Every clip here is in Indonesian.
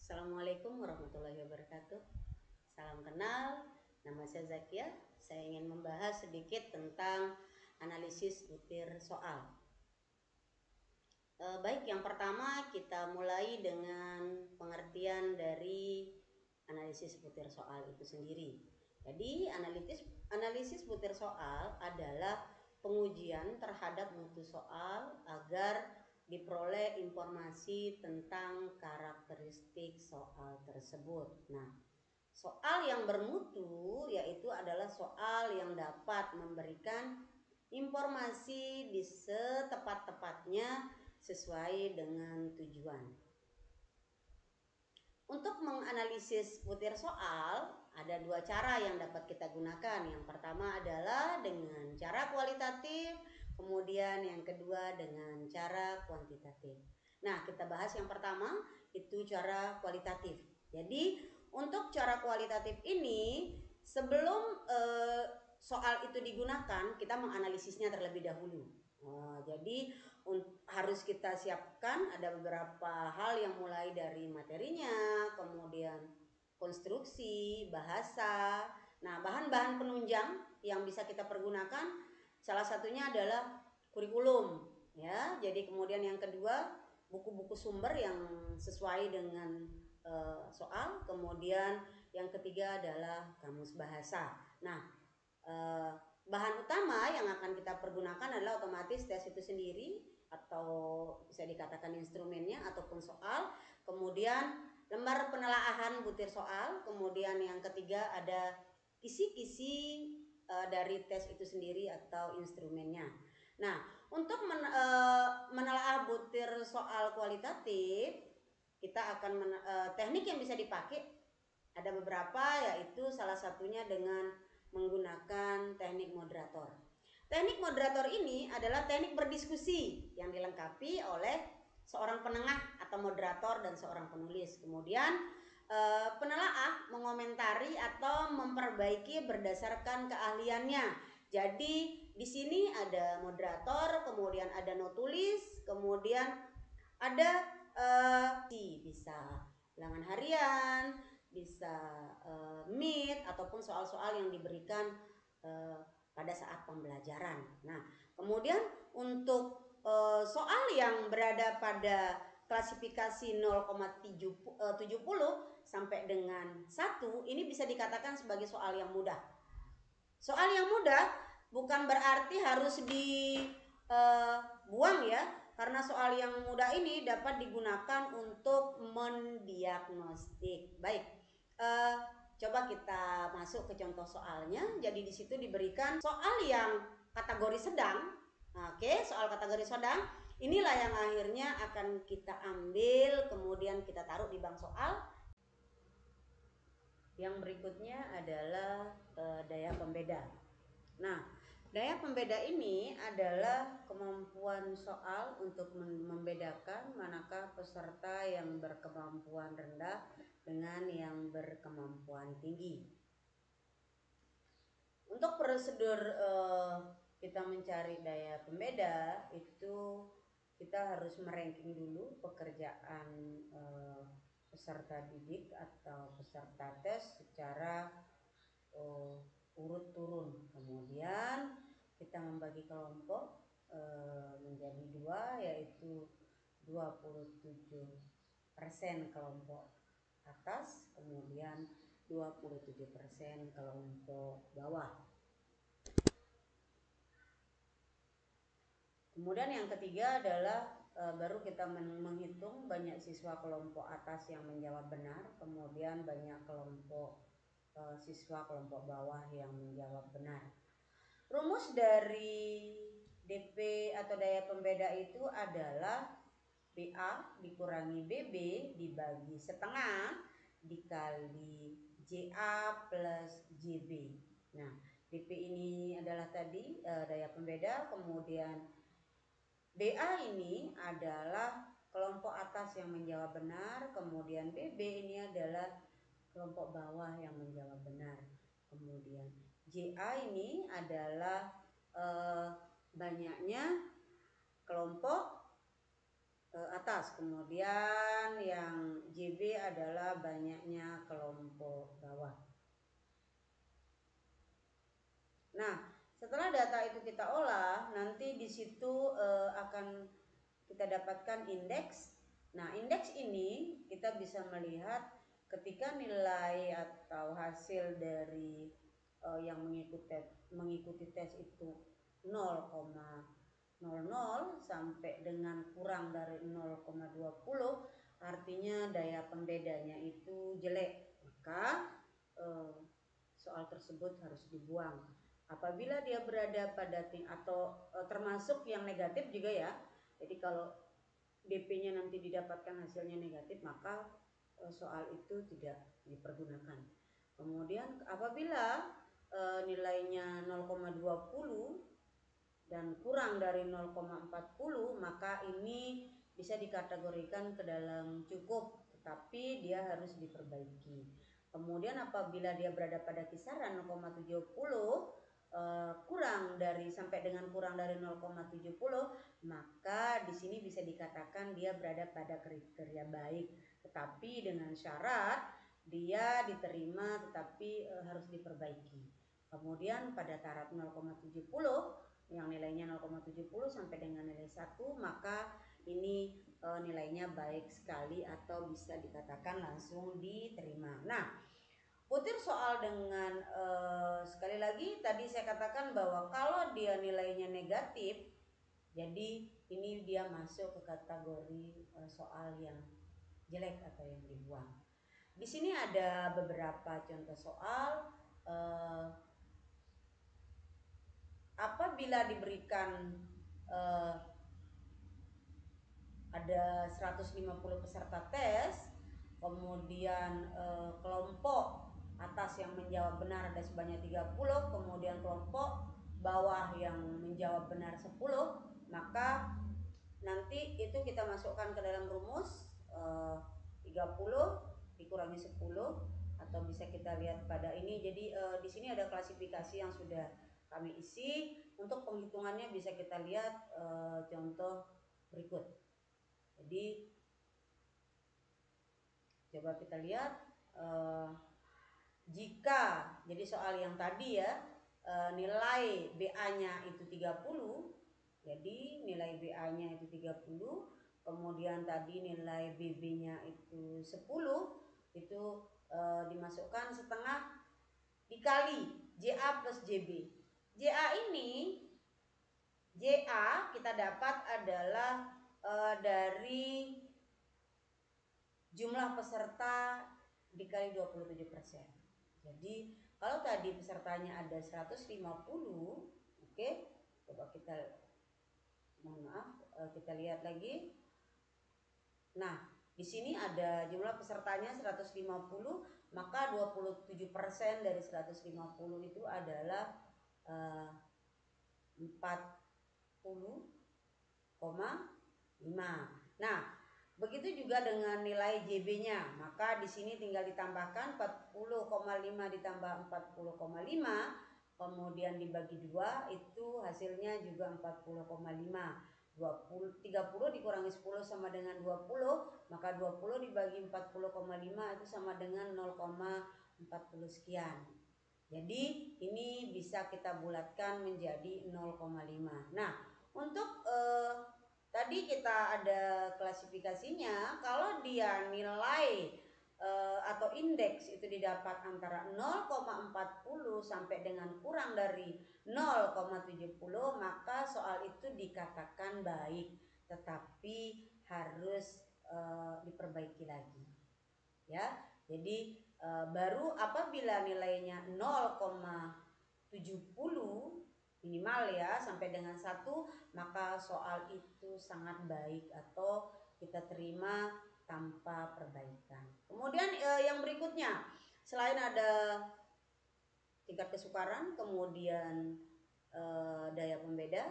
Assalamualaikum warahmatullahi wabarakatuh. Salam kenal, nama saya Zakia. Saya ingin membahas sedikit tentang analisis butir soal. Baik, yang pertama kita mulai dengan pengertian dari analisis butir soal itu sendiri. Jadi analisis butir soal adalah pengujian terhadap mutu soal agar diperoleh informasi tentang karakteristik soal tersebut. Nah, soal yang bermutu yaitu adalah soal yang dapat memberikan informasi di setepat-tepatnya sesuai dengan tujuan. Untuk menganalisis butir soal, ada dua cara yang dapat kita gunakan. Yang pertama adalah dengan cara kualitatif, kemudian yang kedua dengan cara kuantitatif. Nah, kita bahas yang pertama, itu cara kualitatif. Jadi, untuk cara kualitatif ini, sebelum soal itu digunakan, kita menganalisisnya terlebih dahulu. Jadi harus kita siapkan ada beberapa hal yang mulai dari materinya, kemudian konstruksi, bahasa. Nah, bahan-bahan penunjang yang bisa kita pergunakan salah satunya adalah kurikulum, ya. Jadi kemudian yang kedua, buku-buku sumber yang sesuai dengan soal. Kemudian yang ketiga adalah kamus bahasa. Nah, bahan utama yang akan kita pergunakan adalah otomatis tes itu sendiri atau bisa dikatakan instrumennya ataupun soal, kemudian lembar penelaahan butir soal, kemudian yang ketiga ada kisi-kisi dari tes itu sendiri atau instrumennya. Nah, untuk menelaah butir soal kualitatif, kita akan teknik yang bisa dipakai ada beberapa, yaitu salah satunya dengan menggunakan teknik moderator. Teknik moderator ini adalah teknik berdiskusi yang dilengkapi oleh seorang penengah atau moderator dan seorang penulis. Kemudian penelaah mengomentari atau memperbaiki berdasarkan keahliannya. Jadi di sini ada moderator, kemudian ada notulis, kemudian ada bisa bilangan harian, bisa meet ataupun soal-soal yang diberikan pada saat pembelajaran. Nah, kemudian untuk soal yang berada pada klasifikasi 0,70 sampai dengan 1 ini bisa dikatakan sebagai soal yang mudah. Soal yang mudah bukan berarti harus dibuang ya, karena soal yang mudah ini dapat digunakan untuk mendiagnostik. Baik, coba kita masuk ke contoh soalnya. Jadi di situ diberikan soal yang kategori sedang. Oke, soal kategori sedang inilah yang akhirnya akan kita ambil, kemudian kita taruh di bank soal. Yang berikutnya adalah daya pembeda. Nah, daya pembeda ini adalah kemampuan soal untuk membedakan manakah peserta yang berkemampuan rendah dengan yang berkemampuan tinggi. Untuk prosedur kita mencari daya pembeda itu kita harus meranking dulu pekerjaan peserta didik atau peserta tes secara urut turun. Kemudian kita membagi kelompok menjadi dua, yaitu 27% kelompok atas, kemudian 27% kelompok bawah. Kemudian yang ketiga adalah baru kita menghitung banyak siswa kelompok atas yang menjawab benar, kemudian banyak kelompok siswa kelompok bawah yang menjawab benar. Rumus dari DP atau daya pembeda itu adalah BA dikurangi BB dibagi setengah dikali JA plus JB. Nah, DP ini adalah tadi daya pembeda, kemudian BA ini adalah kelompok atas yang menjawab benar, kemudian BB ini adalah kelompok bawah yang menjawab benar. Kemudian JA ini adalah banyaknya kelompok atas. Kemudian yang JB adalah banyaknya kelompok bawah. Nah, setelah data itu kita olah, nanti di situ akan kita dapatkan indeks. Nah, indeks ini kita bisa melihat ketika nilai atau hasil dari yang mengikuti tes itu 0,00 sampai dengan kurang dari 0,20, artinya daya pembedanya itu jelek, maka soal tersebut harus dibuang. Apabila dia berada pada atau termasuk yang negatif juga ya. Jadi kalau DP-nya nanti didapatkan hasilnya negatif, maka soal itu tidak dipergunakan. Kemudian apabila nilainya 0,20 dan kurang dari 0,40, maka ini bisa dikategorikan ke dalam cukup, tetapi dia harus diperbaiki. Kemudian apabila dia berada pada kisaran 0,70 kurang dari sampai dengan kurang dari 0,70, maka di sini bisa dikatakan dia berada pada kriteria baik, tetapi dengan syarat dia diterima tetapi harus diperbaiki. Kemudian pada taraf 0,70 yang nilainya 0,70 sampai dengan nilai 1, maka ini nilainya baik sekali atau bisa dikatakan langsung diterima. Nah, butir soal dengan sekali lagi tadi saya katakan bahwa kalau dia nilainya negatif, jadi ini dia masuk ke kategori soal yang jelek atau yang dibuang. Di sini ada beberapa contoh soal. Apabila diberikan ada 150 peserta tes, kemudian kelompok atas yang menjawab benar ada sebanyak 30, kemudian kelompok bawah yang menjawab benar 10, maka nanti itu kita masukkan ke dalam rumus 30 dikurangi 10, atau bisa kita lihat pada ini. Jadi di sini ada klasifikasi yang sudah kami isi. Untuk penghitungannya bisa kita lihat contoh berikut. Jadi coba kita lihat jika jadi soal yang tadi ya nilai BA-nya itu 30, jadi nilai BA-nya itu 30, kemudian tadi nilai BB-nya itu 10, itu dimasukkan setengah dikali JA plus JB. JA ini JA kita dapat adalah dari jumlah peserta dikali 27%. Jadi kalau tadi pesertanya ada 150, oke, coba kita kita lihat lagi. Nah, di sini ada jumlah pesertanya 150, maka 27% dari 150 itu adalah 40,5. Nah, begitu juga dengan nilai JB-nya, maka di sini tinggal ditambahkan 40,5 ditambah 40,5, kemudian dibagi 2, itu hasilnya juga 40,5. 30 dikurangi 10 sama dengan 20, maka 20 dibagi 40,5 itu sama dengan 0,40 sekian. Jadi ini bisa kita bulatkan menjadi 0,5. Nah, untuk tadi kita ada klasifikasinya. Kalau dia nilai atau indeks itu didapat antara 0,40 sampai dengan kurang dari 0,70, maka soal itu dikatakan baik, tetapi harus diperbaiki lagi. Ya, jadi baru apabila nilainya 0,70 minimal ya sampai dengan 1, maka soal itu sangat baik atau kita terima tanpa perbaikan. Kemudian yang berikutnya, selain ada tingkat kesukaran, kemudian daya pembeda,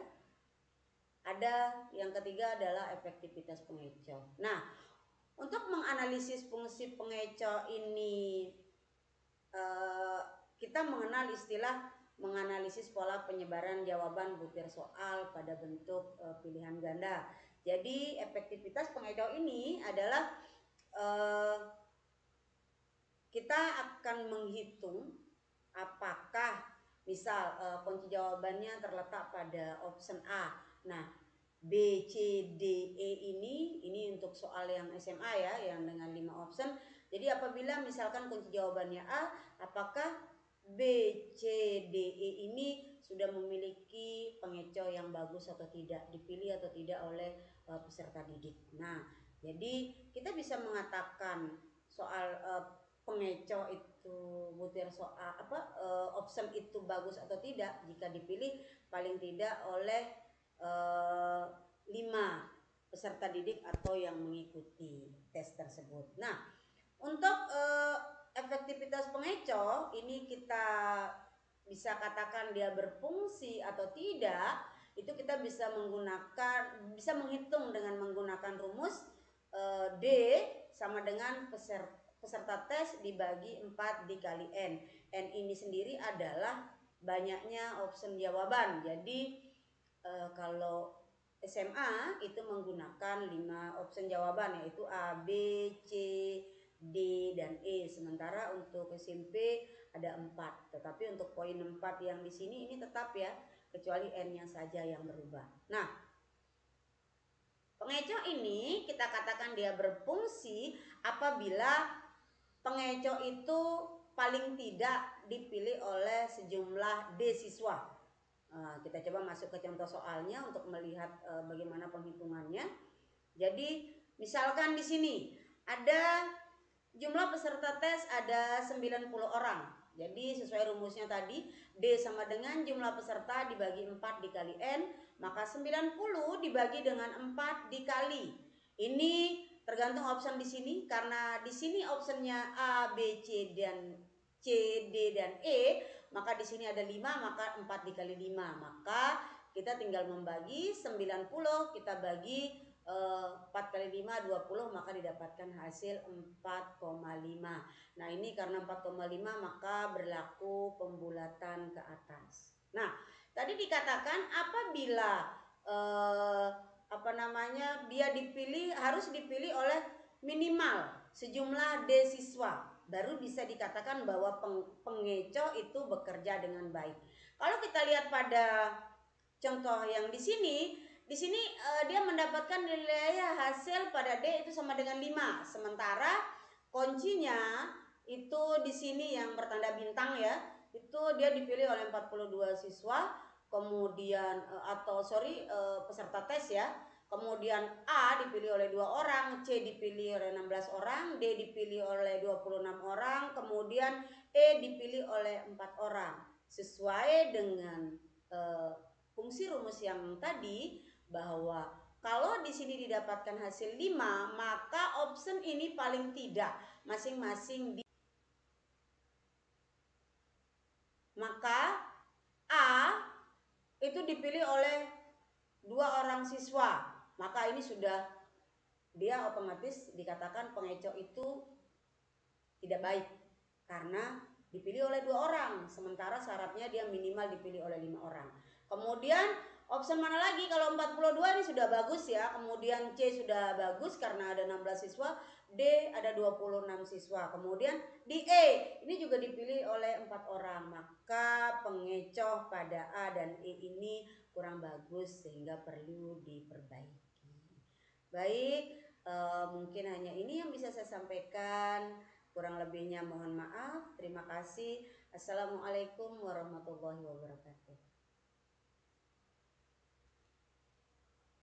ada yang ketiga adalah efektivitas pengecoh. Nah, untuk menganalisis fungsi pengecoh ini kita mengenal istilah menganalisis pola penyebaran jawaban butir soal pada bentuk pilihan ganda. Jadi efektivitas pengecoh ini adalah mereka akan menghitung apakah misal kunci jawabannya terletak pada option A. Nah, B, C, D, E ini untuk soal yang SMA ya, yang dengan 5 option. Jadi apabila misalkan kunci jawabannya A, apakah B, C, D, E ini sudah memiliki pengecoh yang bagus atau tidak, dipilih atau tidak oleh peserta didik. Nah, jadi kita bisa mengatakan soal pengecoh itu butir soal option itu bagus atau tidak jika dipilih paling tidak oleh 5 peserta didik atau yang mengikuti tes tersebut. Nah, untuk efektivitas pengecoh ini kita bisa katakan dia berfungsi atau tidak, itu kita bisa menghitung dengan menggunakan rumus D sama dengan peserta tes dibagi 4 dikali N. N ini sendiri adalah banyaknya option jawaban. Jadi kalau SMA itu menggunakan 5 option jawaban, yaitu A, B, C, D, dan E. Sementara untuk SMP ada 4. Tetapi untuk poin 4 yang di sini ini tetap ya, kecuali N-nya saja yang berubah. Nah, pengecoh ini kita katakan dia berfungsi apabila pengecoh itu paling tidak dipilih oleh sejumlah D siswa. Kita coba masuk ke contoh soalnya untuk melihat bagaimana penghitungannya. Jadi misalkan di sini ada jumlah peserta tes ada 90 orang. Jadi sesuai rumusnya tadi, D sama dengan jumlah peserta dibagi 4 dikali N, maka 90 dibagi dengan 4 dikali. Ini tergantung option di sini, karena di sini optionnya A, B, C, dan C, D, dan E, maka di sini ada 5, maka 4 dikali 5. Maka kita tinggal membagi 90, kita bagi 4 kali 5, 20, maka didapatkan hasil 4,5. Nah, ini karena 4,5 maka berlaku pembulatan ke atas. Nah, tadi dikatakan apabila dia harus dipilih oleh minimal sejumlah D siswa, baru bisa dikatakan bahwa pengecoh itu bekerja dengan baik. Kalau kita lihat pada contoh yang di sini dia mendapatkan nilai hasil pada D itu sama dengan 5. Sementara kuncinya itu di sini yang bertanda bintang ya, itu dia dipilih oleh 42 siswa, kemudian peserta tes ya. Kemudian A dipilih oleh 2 orang, C dipilih oleh 16 orang, D dipilih oleh 26 orang, kemudian E dipilih oleh 4 orang. Sesuai dengan fungsi rumus yang tadi, bahwa kalau di sini didapatkan hasil 5, maka option ini paling tidak masing-masing maka A itu dipilih oleh 2 orang siswa. Maka ini sudah dia otomatis dikatakan pengecoh itu tidak baik karena dipilih oleh 2 orang, sementara syaratnya dia minimal dipilih oleh 5 orang. Kemudian option mana lagi? Kalau 42 ini sudah bagus ya, kemudian C sudah bagus karena ada 16 siswa, D ada 26 siswa, kemudian di E ini juga dipilih oleh 4 orang, maka pengecoh pada A dan E ini kurang bagus sehingga perlu diperbaiki. Baik, mungkin hanya ini yang bisa saya sampaikan. Kurang lebihnya mohon maaf. Terima kasih. Assalamualaikum warahmatullahi wabarakatuh.